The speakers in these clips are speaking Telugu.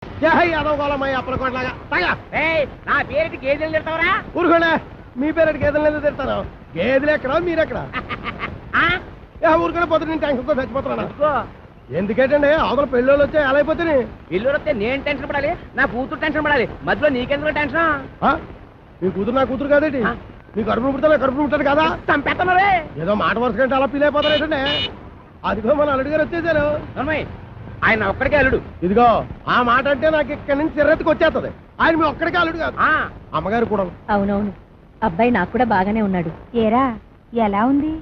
అదోగోళమయ్య అప్పలకోట్లాగా తగా నా పేరుకి గేదెలు తిడతావరా? ఊరుకోండి. మీ పేరు గేదెలు ఎందుకు తిడతాను? గేదెలు ఎక్కడా మీరెక్కడా? ఊరుకోండి. పొద్దు నేను టెన్షన్తో చచ్చిపోతున్నా. ఎందుకేటండి అవతల పెళ్ళోళ్ళు వచ్చే ఎలా అయిపోతుంది? ఇల్లు వస్తే నేను టెన్షన్ పడాలి, నా కూతురు టెన్షన్ పడాలి, మధ్యలో నీకెందుకు టెన్షన్? మీ కూతురు నా కూతురు కాదేంటి? మీ కడుపును పుడతా కడుపును పుట్టాడు కదా? చంపేస్తున్నారే. ఏదో మాట వరుస కంటే అలా ఫీల్ అయిపోతారేటండి. అదిగో మన అల్లుడు గారు వచ్చేసారు. ఆయన ఒక్కడికే అల్లుడు. ఇదిగో ఆ మాట అంటే నాకు ఇక్కడి నుంచి చిర్రెత్తుకు వచ్చేస్తుంది. ఆయన మీ ఒక్కడికే అల్లుడు కాదు, అమ్మగారు కూడా. అవునవును, అబ్బాయి నాకు కూడా బాగానే ఉన్నాడు. ఏరా ఎలా ఉంది?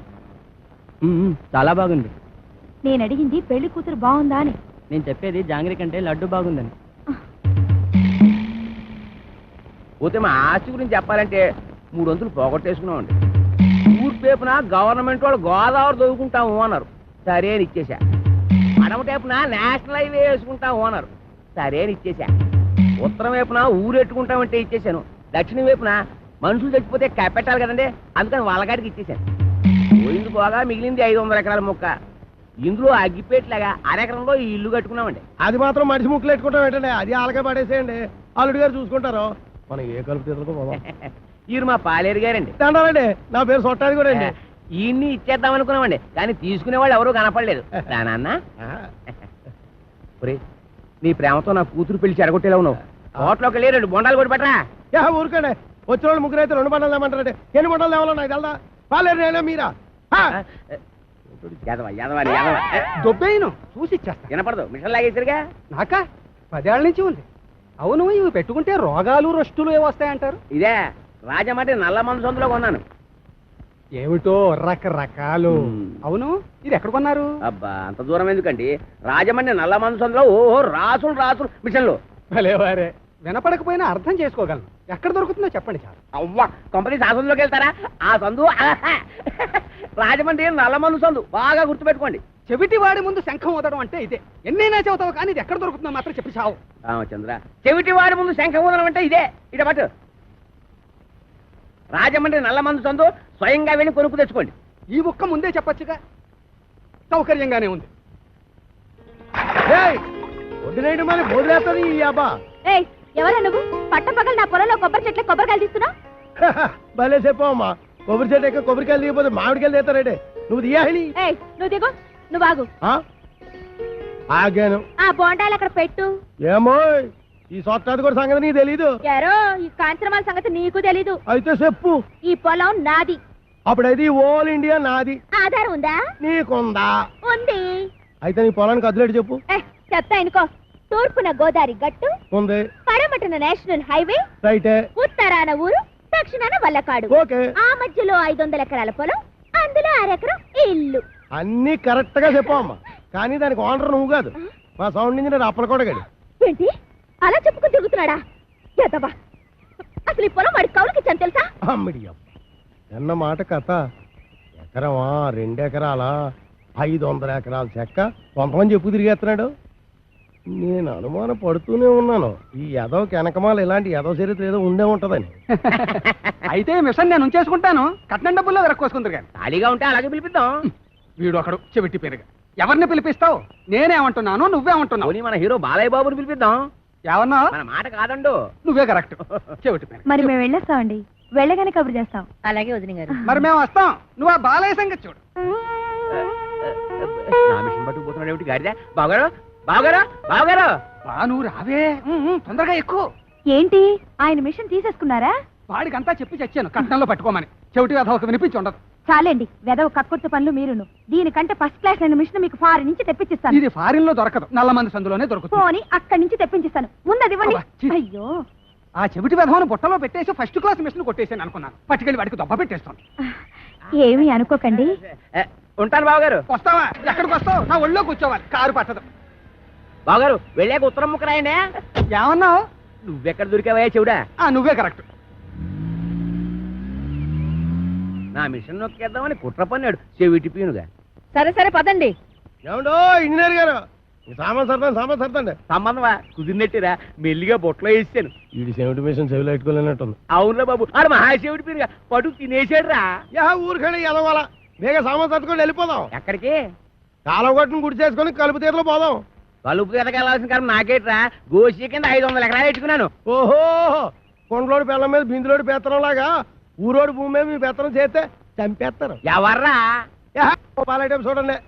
చాలా బాగుంది. నేను అడిగింది పెళ్లి కూతురు బాగుందా అని. నేను చెప్పేది జాంగ్రీ కంటే లడ్డు బాగుందని. పోతే మా ఆస్తి గురించి చెప్పాలంటే 300 పోగొట్టేసుకున్నామండి. ఊర్పేపున గవర్నమెంట్ వాళ్ళు గోదావరి దొరుకుంటాము అన్నారు, సరే అని ఇచ్చేసా. అడమ టైపున నేషనల్ హైవే వేసుకుంటాము అన్నారు, సరే అని ఇచ్చేసా. ఉత్తరం వైపున ఊరెట్టుకుంటామంటే ఇచ్చేసాను. దక్షిణం వైపున మనుషులు చచ్చిపోతే కప్పెట్టాలి కదండి, అందుకని వాళ్ళగాడికి ఇచ్చేసాను. పోయింది పోగా మిగిలింది 500 ఎకరాల మొక్క. ఇందులో అగ్గిపేట్లాగా అరెకరంలో ఈ ఇల్లు కట్టుకున్నామండి. అది మాత్రం మనిషి ముక్కలు పెట్టుకుంటాం ఏంటండి? అది ఆలకే పడేసేయండి, అల్లుడు గారు చూసుకుంటారు. మనం ఏ కలుపు తీసుకో. ఈయన మా పాలేరు గారండి. దండాలండి, నా పేరు సొట్టాది కూడా అండి. ఈయన్ని ఇచ్చేద్దాం అనుకున్నామండి, కానీ తీసుకునే వాళ్ళు ఎవరూ కనపడలేదు. నాన్న నీ ప్రేమతో నా కూతురు పెళ్లి చెడగొట్టేలా ఉన్నావు. హోటల్లోకి వెళ్ళి 2 బొండాలు కొట్టి పెట్టరా. ఊరుకోండి. వచ్చిన వాళ్ళు ముగ్గురు అయితే 2 బండాలు ఏమంటారంటే ఎన్ని బండాలు ఏమో నాకు తెలదా? పాలేరు నేనే మీరా? దొబ్బేయను చూసి ఇచ్చేస్తా. వినపడదు, మిషన్ లాగేసరిగా. నాకా 10 ఏళ్ల నుంచి ఉంది. అవును, ఇవి పెట్టుకుంటే రోగాలు రొస్టులు ఏవొస్తాయంటారు? ఇదే రాజమండ్రి నల్ల మందు కొన్నాను. ఏమిటో రకరకాలు. అవును, ఇది ఎక్కడ కొన్నారు? అబ్బా అంత దూరం ఎందుకండి, రాజమండ్రి నల్ల మందు సందులో. ఓహో, రాసులు రాసులు మిషన్లు. భలేవారే, వినపడకపోయినా అర్థం చేసుకోగలను. ఎక్కడ దొరుకుతుందో చెప్పండి చాలు. అవ్వా, కంపెనీ ఆ సందులోకి వెళ్తారా? ఆ సందు రాజమండ్రి నల్ల మందు సందు, బాగా గుర్తుపెట్టుకోండి. చెవిటి వాడి ముందు శంఖం ఊదడం అంటే ఇదే. ఎన్నైనా చెబుతావు కానీ ఇది ఎక్కడ దొరుకుతుందో మాత్రం చెప్పి చావు. రామచంద్ర, చెవిటి వాడి ముందు శంఖం ఊదడం అంటే ఇదే. ఇట పట్టు, రాజమండ్రి నల్ల మందు సందు, స్వయంగా వెళ్ళి కొనుక్కు తెచ్చుకోండి. ఈ ముక్క ముందే చెప్పొచ్చుగా, సౌకర్యంగానే ఉంది. వదిలేయడం మరి వదిలేస్తుంది ఈ అబ్బా. ఎవరా నువ్వు? పట్టపగలు నా పొలంలో కొబ్బరి చెట్ల కొబ్బరికాయలు తీస్తున్నా? భలే చెప్పమ్మా. కొబ్బరి చెట్టు ఎక్క కొబ్బరికాయలు తీయపోతే మామిడికాయలు తీస్తారంటే నువ్వు తీయాలి. నువ్వు దిగు, నువ్వు ఆగు. ఆగాను. ఆ బోండాలు అక్కడ పెట్టు. ఏమో ఈ సొట్టాది కూడా సంగతి నీకు తెలీదు. యారో ఈ కాంచనమాల సంగతి నీకు తెలీదు. అయితే చెప్పు. ఈ పొలం నాది. అప్పుడైతే ఓల్ ఇండియా నాది. ఆధారం ఉందా? నీకుందా? ఉంది. అయితే నీ పొలానికి అదిలేడు చెప్పు. చెప్తా ఇనుకో. తూర్పున గోదావరి గట్టు ఉంది, పడమటన నేషనల్ హైవే, రైటే, ఉత్తరాన ఊరు, దక్షిణాన వల్లకాడు. ఓకే. ఆ మధ్యలో 500 ఎకరాల పొలం, అందులో 1 ఎకరం ఇల్లు. అన్ని కరెక్ట్ గా చెప్పమ్మా, కానీ దానికి ఓనర్ నువ్వు కాదు, మా సౌండ్ ఇంజనీర్ అప్పలకోటగాడు. ఏంటి అలా చెప్పుకుని తిరుగుతున్నాడా? ఎదవా, అసలు ఈ పొలం వాడి కౌలుకి ఇచ్చాను తెలుసా? అమ్మిడియం ఎన్న మాట కథ. ఎకరమా 2 ఎకరాలా 500 ఎకరాల చెక్క కొంతమంది చెప్పు తిరిగేస్తున్నాడు. నేను అనుమానం పడుతూనే ఉన్నాను, ఈ యదవకి వెనకమాల ఇలాంటి యదవ చరిత్ర ఏదో ఉండే ఉంటదని. అయితే మిషన్ నేను ఉంచేసుకుంటాను, కట్నం డబ్బుల్లో వెనక్కోసుకుంటారు కానీ. ఖాళీగా ఉంటే అలాగే పిలిపిద్దాం. వీడు ఒకడు చెవిటి పేరుగా. ఎవరిని పిలిపిస్తావు? నేనేమంటున్నాను, నువ్వేమంటున్నావు? మన హీరో బాలయ్య బాబుని పిలిపిద్దాం. ఏమన్నా? మన మాట కాదండు. నువ్వే కరెక్ట్. చెవిటి పేరు. మరి మేము వెళ్ళొస్తామండి, వెళ్ళగానే కబురు చేస్తాం. అలాగే వదిన గారు. మరి మేము వస్తాం, నువ్వు ఆ బాలయ్య సంగతి చూడు. నా మిషన్ పట్టుకుపోతున్నాడు ఏమిటి గారిదా? బావగారు, బావగారు, బావగారు. నువ్వు రావే, తొందరగా ఎక్కువ. ఏంటి ఆయన మిషన్ తీసేసుకున్నారా? వాడికంతా చెప్పి చచ్చాను కట్నంలో పట్టుకోమని. చెవిటి వేధ ఒక వినిపించి ఉండదు. చాలండి, వెదవ కక్కుర్తి పనులు మీరును. దీనికంటే ఫస్ట్ క్లాస్ అయిన మిషన్ మీకు ఫారిన్ నుంచి తెప్పించిస్తాను. ఇది ఫారిన్ లో దొరకదు, నల్ల మంది సందులోనే దొరుకుతుంది. పోనీ అక్కడి నుంచి తెప్పించిస్తాను, ముందది ఇవ్వండి. అయ్యో, ఆ చెవిటి వెధవను బుట్టలో పెట్టేసి ఫస్ట్ క్లాస్ మిషన్ కొట్టేసాను అనుకున్నాను. పట్టుకెళ్ళి వాడికి దొబ్బ పెట్టేస్తాను. ఏమీ అనుకోకండి. ఉంటాను బావగారు. వస్తావా? ఎక్కడికి వస్తావు? నా ఒళ్ళో కూర్చోవాలి, కారు పట్టదు. బావగారు వెళ్ళాక ఉత్తరం ముక్క రాయండి. ఏమన్నావు? నువ్వెక్కడ దొరికావయ్యా చెవుడా? నువ్వే కరెక్ట్. నా మిషన్ నొక్కేద్దామని కుట్ర పన్నాడు చెవిటి పీనుగా. సరే సరే పదండి. ఏమండో ఇంజనీర్ గారు, సామాన్ సర్దండి. సంబంధమా కుదిరినట్టురా, మెల్లిగా బొట్లో వేసాను. వీడి సెవెంటీ మిషన్ చెవిలో పెట్టుకోలేనట్టుంది. అవునురా బాబు, ఆడు మహాశివుడి పీనుగా పడు తినేసాడు రా. ఊరికండి ఎదవాల బేగ సామాన్ సర్దుకొని వెళ్ళిపోదాం. ఎక్కడికి? కాలువ గట్టును గుడి చేసుకొని కలుపు తీరలో పోదాం. కలుపు ఎదకెళ్ళాల్సిన కాలం నాకేట్రా గోషి కింద 500 ఎకరాలు పెట్టుకున్నాను. ఓహో కొండలోడి బెల్లం మీద బిందులోడి పెత్తనం లాగా ఊరోడి భూమి మీద మీ పెత్తనం చేస్తే చంపేస్తారు. ఎవర్రా? పాలైటం చూడండి.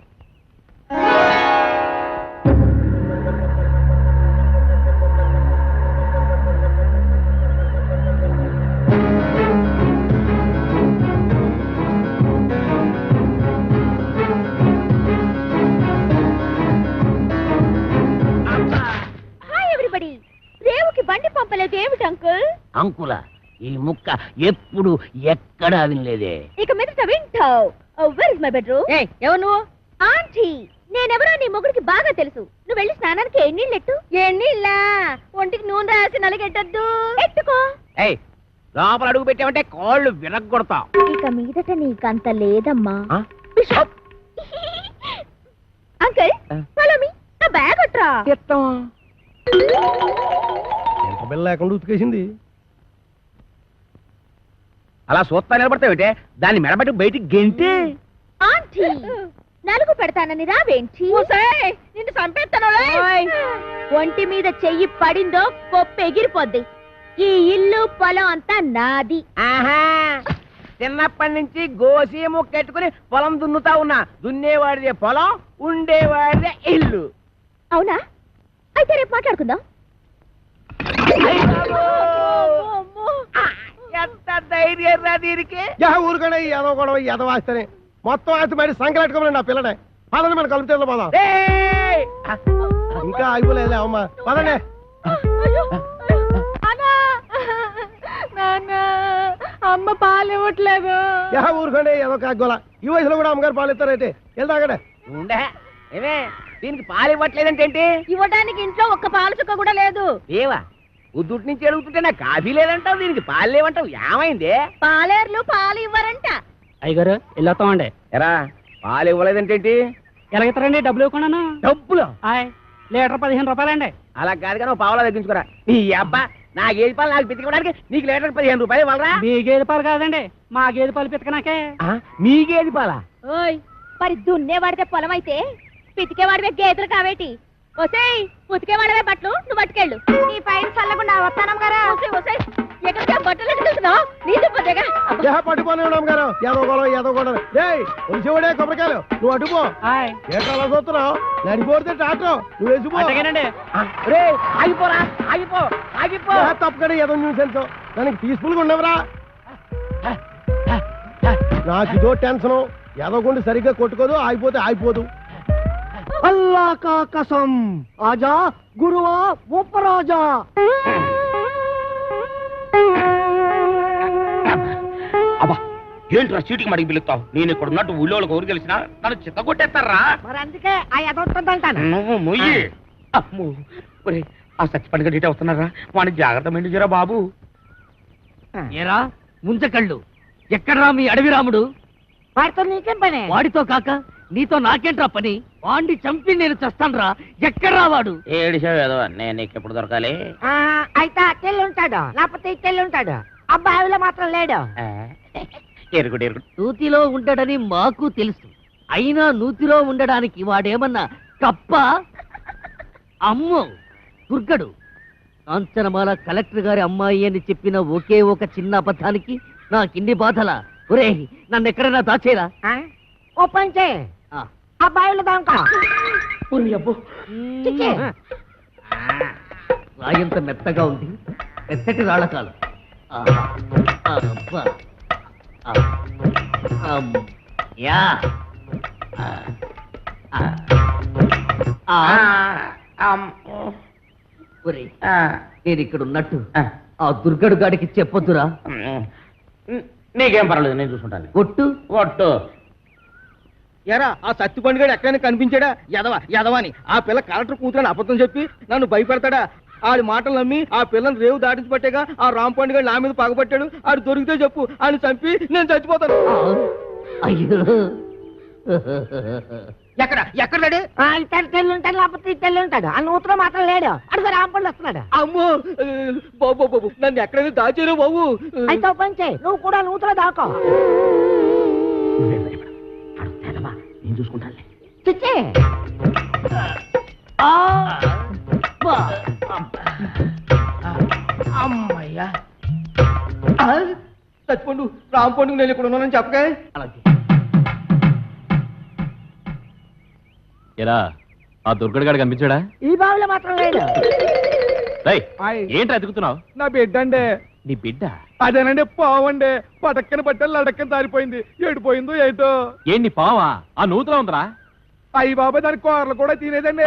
రేవుకి బండి పంపలేదు ఏమిటి అంకుల్? అంకుల ఈ ముక్క ఎప్పుడు ఎక్కడా వినలేదే. ఇక మీదట వింటావు. Where is my bedroom? ఎవరు నువ్వు? ఆంటీ. నేనెవరో నీ మొగుడికి బాగా తెలుసు. నువ్వు వెళ్ళి స్నానానికి ఎన్నీళ్ళెట్టు. ఎన్నీళ్ళా? ఒంటికి నూనె రాసి నలగెట్టద్దు. ఎట్టుకో. లోపల అడుగు పెట్టామంటే కాళ్ళు విరగ్గొడతా. ఇక మీదట నీకంత లేదమ్మా. Uncle follow me. నా బ్యాగ్ అట్రా. ఎంత బిల్ల లేకుండా ఉతికేసింది. అలా సూత్తా నిలబడతావేంటే? దాన్ని మెడబెట్టి బయటికి గెంటి. ఆంటీ నలుగు పెడతానని రావేంటి? నిన్ను చంపేస్తాను. ఒంటి మీద చెయ్యి పడిందో పప్పు ఎగిరిపోద్ది. ఈ ఇల్లు పొలం అంతా నాది. ఆహా చిన్నప్పటి నుంచి గోసి ముక్కెట్టుకుని పొలం దున్నుతా ఉన్నా. దున్నేవాడిదే పొలం, ఉండేవాడిదే ఇల్లు. అవునా? అయితే రేపు మాట్లాడుకుందాం. ఎంత ధైర్యం రా దీనికి. ఊరుకనే ఎదవ గొడవ ఎదవ ఆస్తేనే మొత్తం ఆస్తి బయట సంకలెట్టుకోమని నా పిల్లనే. పదండి మన కలుపుతే పోదాం. ఇంకా అయిపోలేదులే అమ్మా, పదండి. అమ్మ పాలు ఇవ్వట్లేదు. ఊరుకోండి ఏదో కాగోలా. ఈ వయసులో కూడా అమ్మగారు పాలు ఇస్తారైతే వెళ్తాగడే. ఉండే ఏమే దీనికి పాలు ఇవ్వట్లేదంటే? ఇవ్వడానికి ఇంట్లో ఒక్క పాలు చుక్క కూడా లేదు. ఏవా ఉద్దుటి నుంచి అడుగుతుంటే నాకు కాఫీ లేదంటావు, దీనికి పాలు లేవంటావు. ఏమైంది? పాలేర్లు పాలు ఇవ్వరంట. అయ్యగారు వెళ్ళొస్తామండి. ఎరా పాలు ఇవ్వలేదంటే? ఎలాగెత్తారండి? డబ్బులు ఇవ్వకుండా. డబ్బులు లీటర్ 15 రూపాయలండి. అలా కాదు కానీ పావులా తగ్గించుకోరా. నీ అబ్బా నా గేదె పాలు నాకు పితికడానికి నీకు లీటర్ 15 రూపాయలు ఇవ్వాలరా? మీ గేదె పాలు కాదండి, మా గేదె పాలు పితకనాకే. మీ గేదె పాలా? ఓయ్ మరి దున్నేవాడితే పొలం అయితే పితికేవాడివే గేదెలు కావేటి? ఒసేయ్ ఉతికేవాడవే బట్టలు నువ్వు పట్టుకెళ్ళు. నీ పైన చల్లకుండా వస్తానం గారా. ఎక్కడికి బట్టలు ఎట్టుకెళ్తున్నావు? నీళ్ళు పోతేగా పట్టుకోని గారు ఏదో గొడవ ఏదో గొడవ. వచ్చేవాడే కొబ్బరికాయలు నువ్వు అడ్డుపో. ఏటలా చూస్తున్నావు? నడిపోతే టాటో నువ్వు వేసిపో. ఆగిపోరా ఆగిపో ఆగిపో. తప్పకడే ఏదో న్యూసెన్స్. దానికి పీస్ఫుల్ గా ఉండవరా? నాకు ఇదో టెన్షన్. ఎదగొండి సరిగ్గా కొట్టుకోదు, ఆగిపోతే ఆగిపోదు. అల్లా కా కసం ఆజా గురువా ఉపరాజా. అబ్బా ఏంట్రా చీటికి మడికి పిలుస్తావు? నేను ఇక్కడ ఉన్నట్టు ఊళ్ళోకి ఊరు తెలిసినా నన్ను చిత్త కొట్టేస్తారా? మరి అందుకే ఆ ఎదవుతుందంటాను. నువ్వు మొయ్యి. అమ్మో ఒరే ఆ సత్తిపండుగ డీటే వస్తున్నారా? వాడిని జాగ్రత్త మెండుజరా బాబు. ఏరా ముంచకళ్ళు, ఎక్కడ్రా మీ అడవి రాముడు? వాడితో నీకేం పని? వాడితో కాక నీతో నాకేంట్రా పని? వాడిని చంపి నేను చస్తాన్రా. ఎక్కడ్రా వాడు? ఏడిసావు నేను నీకు ఎప్పుడు దొరకాలి? అయితే అక్కెళ్ళి ఉంటాడు, లేకపోతే ఇక్కెళ్ళి ఉంటాడు. అబ్బాయిలో మాత్రం లేడు. ఎరుగుడు ఎరుగుడు. నూతిలో ఉండడని మాకు తెలుసు. అయినా నూతిలో ఉండడానికి వాడేమన్నా కప్ప? అమ్మో దుర్గడు. కాంచనమాల కలెక్టర్ గారి అమ్మాయి అని చెప్పిన ఒకే ఒక చిన్న అబద్ధానికి నాకిన్ని బాధలా? ఒరే నన్ను ఎక్కడైనా దాచేరా. ఓ పని చేయి, అబ్బాయిలు దాంకా రాయంత మెత్తగా ఉంది, మెత్తటి రాళ్ళకాలు. నేను ఇక్కడ ఉన్నట్టు ఆ దుర్గడు గాడికి చెప్పొద్దురా. నీకేం పర్వాలేదు, నేను చూసుకుంటాను. ఒట్టు ఒట్టు. ఎరా ఆ సత్తి పండుగడు ఎక్కడైనా కనిపించాడా? ఎదవాని ఆ పిల్ల కలెక్టర్ కూతురని అబద్ధం చెప్పి నన్ను భయపెడతాడా? ఆడి మాటలు నమ్మి ఆ పిల్లని రేవు దాటించి పట్టేగా ఆ రామ్ పండుగ నా మీద పగబట్టాడు. ఆడు దొరికితే చెప్పు, ఆయన చంపి నేను చచ్చిపోతాను. అయ్యో ఎక్కడ లేడు? ఇట్టెళ్ళి ఉంటాడు, లేకపోతే ఇట్టెళ్ళి ఉంటాడు. ఆ నూతులో మాత్రం లేడు. అడుగు రాంపండి వస్తున్నాడు. అమ్మో బాబు బాబు నన్ను ఎక్కడైనా దాచారు బాబు. అయితే ఓ పని చేయి, నువ్వు కూడా నూతులో దాకో. నేను చూసుకుంటాను. చిచ్చి అమ్మయ్యా చచ్చిపోండు రాంపండు నేను ఇక్కడ ఉన్నానని చెప్పగా ఎరా ఆ దుర్గడి గాడు కనిపించాడా? ఈ బావిలో మాత్రం లేడు. ఏంటి ఎదుగుతున్నావు? నా బిడ్డ అండి. నీ బిడ్డ? అదేనండి పావండి. పటక్కన పట్టాలి లడక్కన దారిపోయింది. ఏడిపోయిందో ఏటో. ఏంటి పావా? ఆ నూతులో ఉందిరా. అయ్యి బాబాయ్ దాని కూరలు కూడా తినేదండి.